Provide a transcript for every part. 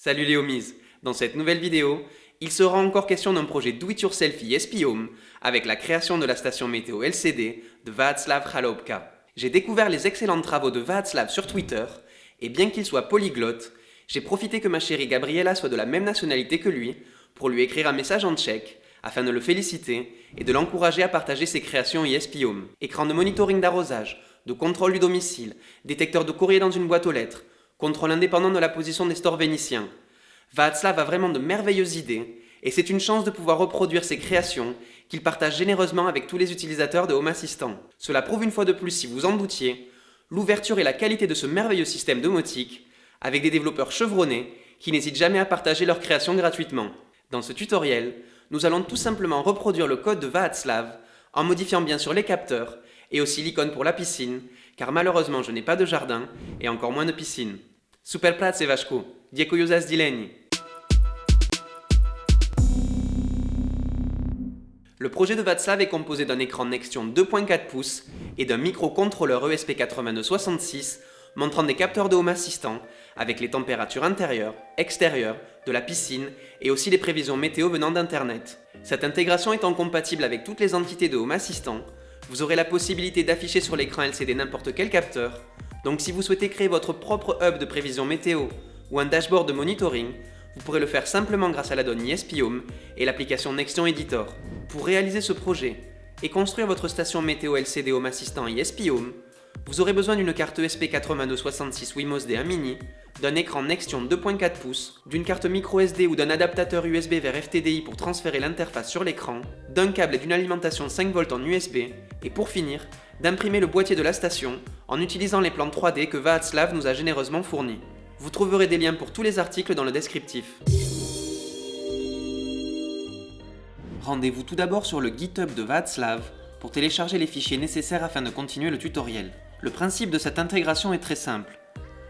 Salut les homies. Dans cette nouvelle vidéo, il sera encore question d'un projet do-it-yourself ESP Home avec la création de la station météo LCD de Václav Chaloupka. J'ai découvert les excellents travaux de Václav sur Twitter et bien qu'il soit polyglotte, j'ai profité que ma chérie Gabriela soit de la même nationalité que lui pour lui écrire un message en tchèque afin de le féliciter et de l'encourager à partager ses créations ESP Home. Écran de monitoring d'arrosage, de contrôle du domicile, détecteur de courrier dans une boîte aux lettres, contrôle indépendant de la position des stores vénitiens. Václav a vraiment de merveilleuses idées et c'est une chance de pouvoir reproduire ses créations qu'il partage généreusement avec tous les utilisateurs de Home Assistant. Cela prouve une fois de plus, si vous en doutiez, l'ouverture et la qualité de ce merveilleux système domotique avec des développeurs chevronnés qui n'hésitent jamais à partager leurs créations gratuitement. Dans ce tutoriel, nous allons tout simplement reproduire le code de Václav en modifiant bien sûr les capteurs et aussi l'icône pour la piscine, car malheureusement je n'ai pas de jardin et encore moins de piscine. Super prace Vašku, děkuji za sdílení. Le projet de Václav est composé d'un écran Nextion 2.4 pouces et d'un microcontrôleur ESP8266 montrant des capteurs de Home Assistant avec les températures intérieures, extérieures, de la piscine et aussi les prévisions météo venant d'internet. Cette intégration étant compatible avec toutes les entités de Home Assistant, vous aurez la possibilité d'afficher sur l'écran LCD n'importe quel capteur. Donc si vous souhaitez créer votre propre hub de prévision météo ou un dashboard de monitoring, vous pourrez le faire simplement grâce à la donne ESP Home et l'application Nextion Editor. Pour réaliser ce projet et construire votre station météo LCD Home Assistant ESP Home, vous aurez besoin d'une carte ESP8266 Wemos D1 Mini, d'un écran Nextion 2.4 pouces, d'une carte microSD ou d'un adaptateur USB vers FTDI pour transférer l'interface sur l'écran, d'un câble et d'une alimentation 5V en USB, et pour finir, d'imprimer le boîtier de la station en utilisant les plans 3D que Václav nous a généreusement fournis. Vous trouverez des liens pour tous les articles dans le descriptif. Rendez-vous tout d'abord sur le GitHub de Václav pour télécharger les fichiers nécessaires afin de continuer le tutoriel. Le principe de cette intégration est très simple.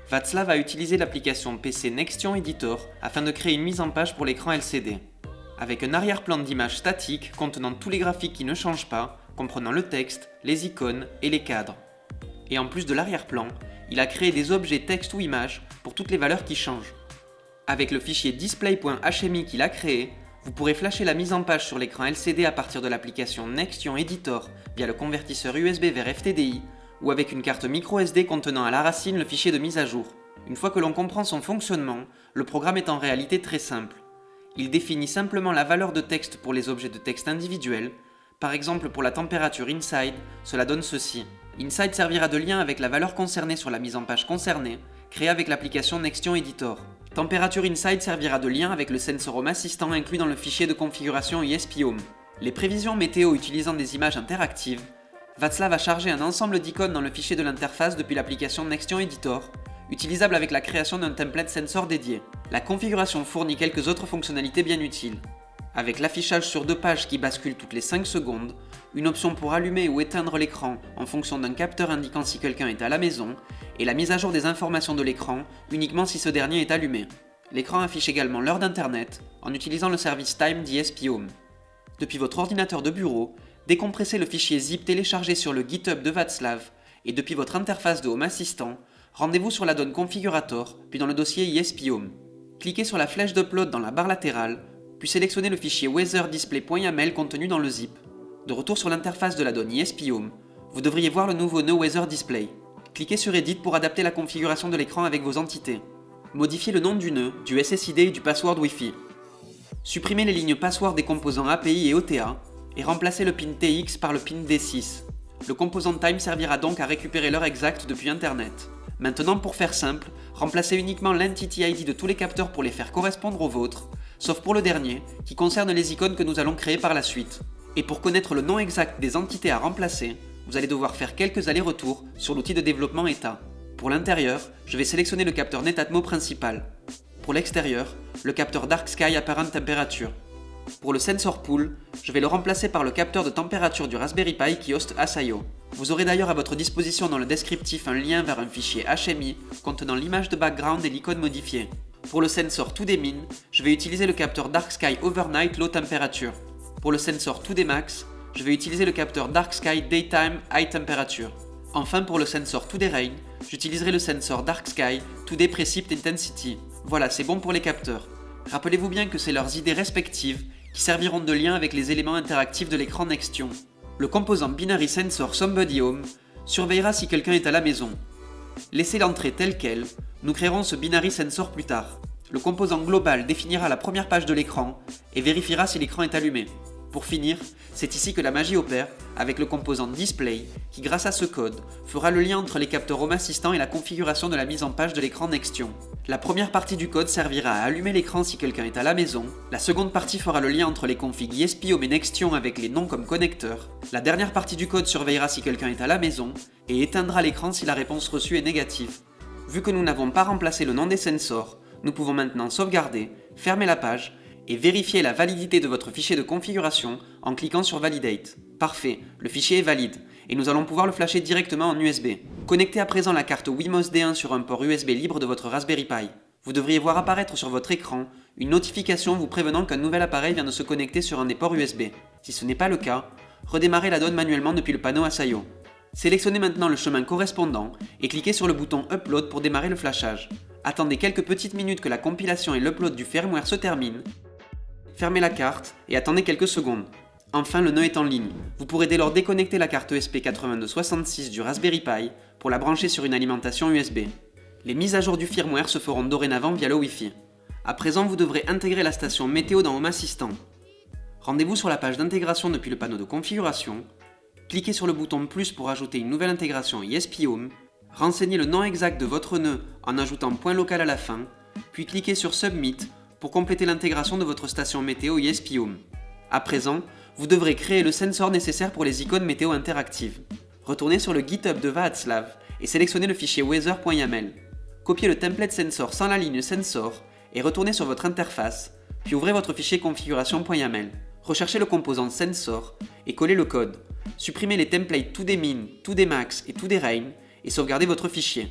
Václav a utilisé l'application PC Nextion Editor afin de créer une mise en page pour l'écran LCD. Avec un arrière-plan d'image statique contenant tous les graphiques qui ne changent pas, comprenant le texte, les icônes et les cadres. Et en plus de l'arrière-plan, il a créé des objets texte ou images pour toutes les valeurs qui changent. Avec le fichier display.hmi qu'il a créé, vous pourrez flasher la mise en page sur l'écran LCD à partir de l'application Nextion Editor via le convertisseur USB vers FTDI ou avec une carte microSD contenant à la racine le fichier de mise à jour. Une fois que l'on comprend son fonctionnement, le programme est en réalité très simple. Il définit simplement la valeur de texte pour les objets de texte individuels. Par exemple, pour la température inside, cela donne ceci. Inside servira de lien avec la valeur concernée sur la mise en page concernée, créée avec l'application Nextion Editor. Température inside servira de lien avec le sensor Home Assistant inclus dans le fichier de configuration ESP Home. Les prévisions météo utilisant des images interactives, Václav a chargé un ensemble d'icônes dans le fichier de l'interface depuis l'application Nextion Editor, utilisable avec la création d'un template sensor dédié. La configuration fournit quelques autres fonctionnalités bien utiles. Avec l'affichage sur 2 pages qui bascule toutes les 5 secondes, une option pour allumer ou éteindre l'écran en fonction d'un capteur indiquant si quelqu'un est à la maison, et la mise à jour des informations de l'écran uniquement si ce dernier est allumé. L'écran affiche également l'heure d'internet en utilisant le service Time d'ESP Home. Depuis votre ordinateur de bureau, décompressez le fichier zip téléchargé sur le GitHub de Václav et depuis votre interface de Home Assistant, rendez-vous sur la donne Configurator puis dans le dossier ESP Home. Cliquez sur la flèche d'upload dans la barre latérale puis sélectionnez le fichier weatherdisplay.yaml contenu dans le zip. De retour sur l'interface de la donne ESP Home, vous devriez voir le nouveau No Weather Display. Cliquez sur Edit pour adapter la configuration de l'écran avec vos entités. Modifiez le nom du nœud, du SSID et du password Wi-Fi. Supprimez les lignes password des composants API et OTA et remplacez le pin TX par le pin D6. Le composant Time servira donc à récupérer l'heure exacte depuis Internet. Maintenant, pour faire simple, remplacez uniquement l'Entity ID de tous les capteurs pour les faire correspondre aux vôtres, sauf pour le dernier, qui concerne les icônes que nous allons créer par la suite. Et pour connaître le nom exact des entités à remplacer, vous allez devoir faire quelques allers-retours sur l'outil de développement ETA. Pour l'intérieur, je vais sélectionner le capteur Netatmo principal. Pour l'extérieur, le capteur Dark Sky Apparent Temperature. Pour le sensor pool, je vais le remplacer par le capteur de température du Raspberry Pi qui hoste Asayo. Vous aurez d'ailleurs à votre disposition dans le descriptif un lien vers un fichier HMI contenant l'image de background et l'icône modifiée. Pour le sensor 2D Min, je vais utiliser le capteur Dark Sky Overnight Low Temperature. Pour le sensor 2D Max, je vais utiliser le capteur Dark Sky Daytime High Temperature. Enfin, pour le sensor 2D Rain, j'utiliserai le sensor Dark Sky 2D Precip Intensity. Voilà, c'est bon pour les capteurs. Rappelez-vous bien que c'est leurs idées respectives qui serviront de lien avec les éléments interactifs de l'écran Nextion. Le composant Binary Sensor Somebody Home surveillera si quelqu'un est à la maison. Laissez l'entrée telle qu'elle, nous créerons ce Binary Sensor plus tard. Le composant global définira la première page de l'écran et vérifiera si l'écran est allumé. Pour finir, c'est ici que la magie opère avec le composant Display qui, grâce à ce code, fera le lien entre les capteurs Home Assistant et la configuration de la mise en page de l'écran Nextion. La première partie du code servira à allumer l'écran si quelqu'un est à la maison, la seconde partie fera le lien entre les configs ESP Home et Nextion avec les noms comme connecteurs, la dernière partie du code surveillera si quelqu'un est à la maison et éteindra l'écran si la réponse reçue est négative. Vu que nous n'avons pas remplacé le nom des sensors, nous pouvons maintenant sauvegarder, fermer la page et vérifier la validité de votre fichier de configuration en cliquant sur Validate. Parfait, le fichier est valide, et nous allons pouvoir le flasher directement en USB. Connectez à présent la carte Wemos D1 sur un port USB libre de votre Raspberry Pi. Vous devriez voir apparaître sur votre écran une notification vous prévenant qu'un nouvel appareil vient de se connecter sur un des ports USB. Si ce n'est pas le cas, redémarrez la donne manuellement depuis le panneau Asayo. Sélectionnez maintenant le chemin correspondant et cliquez sur le bouton Upload pour démarrer le flashage. Attendez quelques petites minutes que la compilation et l'upload du firmware se terminent. Fermez la carte et attendez quelques secondes. Enfin, le nœud est en ligne. Vous pourrez dès lors déconnecter la carte ESP8266 du Raspberry Pi pour la brancher sur une alimentation USB. Les mises à jour du firmware se feront dorénavant via le Wi-Fi. À présent, vous devrez intégrer la station météo dans Home Assistant. Rendez-vous sur la page d'intégration depuis le panneau de configuration. Cliquez sur le bouton plus pour ajouter une nouvelle intégration ESP Home. Renseignez le nom exact de votre nœud en ajoutant point local à la fin, puis cliquez sur Submit pour compléter l'intégration de votre station météo ESP Home. À présent, vous devrez créer le sensor nécessaire pour les icônes météo interactives. Retournez sur le GitHub de Václav et sélectionnez le fichier weather.yaml. Copiez le template sensor sans la ligne sensor et retournez sur votre interface, puis ouvrez votre fichier configuration.yaml. Recherchez le composant sensor et collez le code. Supprimez les templates toDayMin, toDayMax et toDayRain et sauvegardez votre fichier.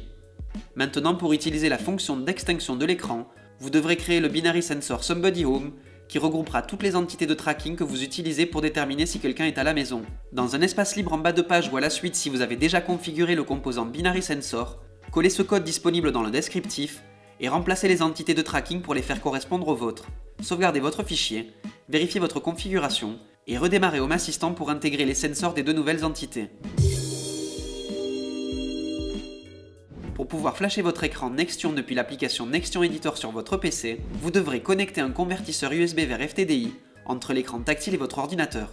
Maintenant, pour utiliser la fonction d'extinction de l'écran, vous devrez créer le Binary Sensor Somebody Home qui regroupera toutes les entités de tracking que vous utilisez pour déterminer si quelqu'un est à la maison. Dans un espace libre en bas de page ou à la suite si vous avez déjà configuré le composant Binary Sensor, collez ce code disponible dans le descriptif et remplacez les entités de tracking pour les faire correspondre aux vôtres. Sauvegardez votre fichier, vérifiez votre configuration et redémarrez Home Assistant pour intégrer les sensors des deux nouvelles entités. Pour pouvoir flasher votre écran Nextion depuis l'application Nextion Editor sur votre PC, vous devrez connecter un convertisseur USB vers FTDI entre l'écran tactile et votre ordinateur.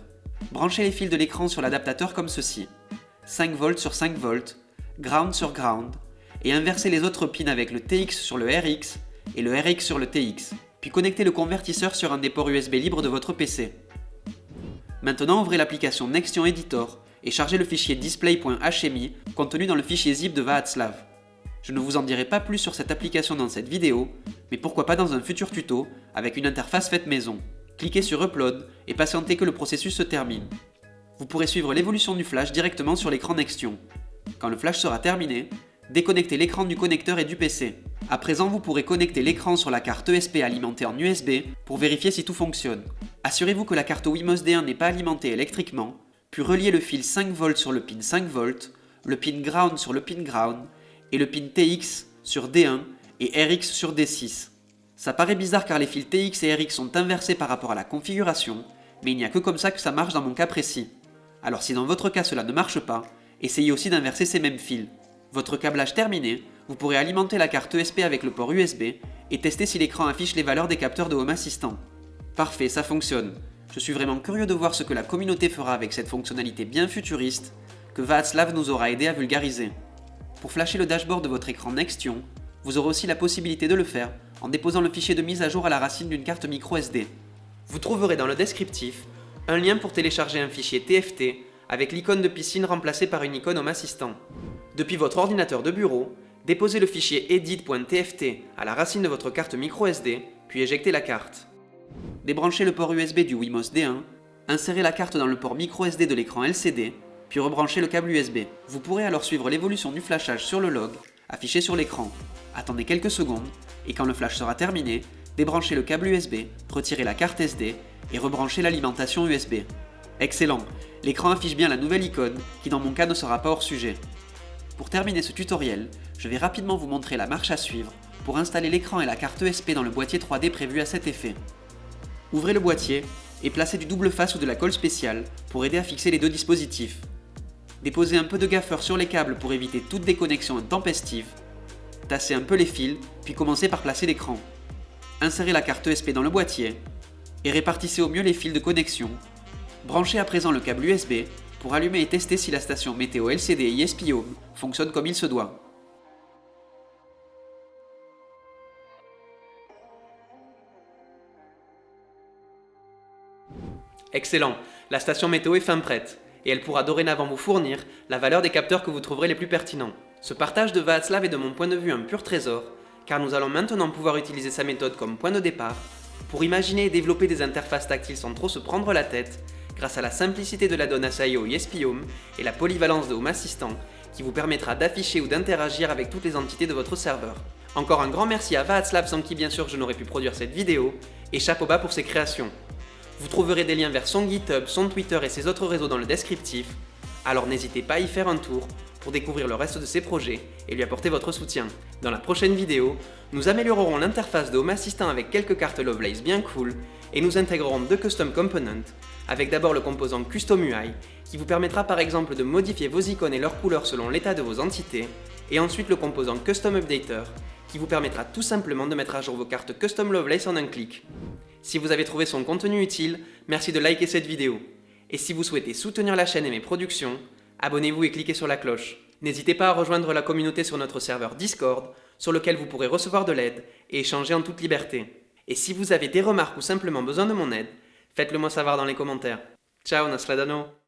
Branchez les fils de l'écran sur l'adaptateur comme ceci. 5V sur 5V, ground sur ground, et inversez les autres pins avec le TX sur le RX et le RX sur le TX. Puis connectez le convertisseur sur un des ports USB libres de votre PC. Maintenant ouvrez l'application Nextion Editor et chargez le fichier display.hmi contenu dans le fichier zip de Václav. Je ne vous en dirai pas plus sur cette application dans cette vidéo, mais pourquoi pas dans un futur tuto avec une interface faite maison. Cliquez sur Upload et patientez que le processus se termine. Vous pourrez suivre l'évolution du flash directement sur l'écran Nextion. Quand le flash sera terminé, déconnectez l'écran du connecteur et du PC. À présent, vous pourrez connecter l'écran sur la carte ESP alimentée en USB pour vérifier si tout fonctionne. Assurez-vous que la carte Wemos D1 n'est pas alimentée électriquement, puis reliez le fil 5V sur le pin 5V, le pin ground sur le pin ground, et le pin TX sur D1 et RX sur D6. Ça paraît bizarre car les fils TX et RX sont inversés par rapport à la configuration, mais il n'y a que comme ça que ça marche dans mon cas précis. Alors si dans votre cas cela ne marche pas, essayez aussi d'inverser ces mêmes fils. Votre câblage terminé, vous pourrez alimenter la carte ESP avec le port USB et tester si l'écran affiche les valeurs des capteurs de Home Assistant. Parfait, ça fonctionne. Je suis vraiment curieux de voir ce que la communauté fera avec cette fonctionnalité bien futuriste que Václav nous aura aidé à vulgariser. Pour flasher le dashboard de votre écran Nextion, vous aurez aussi la possibilité de le faire en déposant le fichier de mise à jour à la racine d'une carte microSD. Vous trouverez dans le descriptif un lien pour télécharger un fichier TFT avec l'icône de piscine remplacée par une icône Home Assistant. Depuis votre ordinateur de bureau, déposez le fichier edit.tft à la racine de votre carte microSD, puis éjectez la carte. Débranchez le port USB du Wemos D1, insérez la carte dans le port microSD de l'écran LCD, puis rebranchez le câble USB. Vous pourrez alors suivre l'évolution du flashage sur le log, affiché sur l'écran. Attendez quelques secondes, et quand le flash sera terminé, débranchez le câble USB, retirez la carte SD, et rebranchez l'alimentation USB. Excellent, l'écran affiche bien la nouvelle icône, qui dans mon cas ne sera pas hors sujet. Pour terminer ce tutoriel, je vais rapidement vous montrer la marche à suivre pour installer l'écran et la carte ESP dans le boîtier 3D prévu à cet effet. Ouvrez le boîtier et placez du double face ou de la colle spéciale pour aider à fixer les deux dispositifs. Déposez un peu de gaffeur sur les câbles pour éviter toute déconnexion intempestive. Tassez un peu les fils, puis commencez par placer l'écran. Insérez la carte ESP dans le boîtier et répartissez au mieux les fils de connexion. Branchez à présent le câble USB pour allumer et tester si la station météo LCD ESP Home fonctionne comme il se doit. Excellent, la station météo est fin prête, et elle pourra dorénavant vous fournir la valeur des capteurs que vous trouverez les plus pertinents. Ce partage de Václav est de mon point de vue un pur trésor, car nous allons maintenant pouvoir utiliser sa méthode comme point de départ pour imaginer et développer des interfaces tactiles sans trop se prendre la tête, grâce à la simplicité de l'add-on SIO ESP Home et la polyvalence de Home Assistant qui vous permettra d'afficher ou d'interagir avec toutes les entités de votre serveur. Encore un grand merci à Václav sans qui bien sûr je n'aurais pu produire cette vidéo, et chapeau bas pour ses créations. Vous trouverez des liens vers son GitHub, son Twitter et ses autres réseaux dans le descriptif, alors n'hésitez pas à y faire un tour pour découvrir le reste de ses projets et lui apporter votre soutien. Dans la prochaine vidéo, nous améliorerons l'interface de Home Assistant avec quelques cartes Lovelace bien cool et nous intégrerons deux custom components, avec d'abord le composant Custom UI qui vous permettra par exemple de modifier vos icônes et leurs couleurs selon l'état de vos entités, et ensuite le composant Custom Updater qui vous permettra tout simplement de mettre à jour vos cartes Custom Lovelace en un clic. Si vous avez trouvé son contenu utile, merci de liker cette vidéo. Et si vous souhaitez soutenir la chaîne et mes productions, abonnez-vous et cliquez sur la cloche. N'hésitez pas à rejoindre la communauté sur notre serveur Discord, sur lequel vous pourrez recevoir de l'aide et échanger en toute liberté. Et si vous avez des remarques ou simplement besoin de mon aide, faites-le moi savoir dans les commentaires. Ciao, nasledano!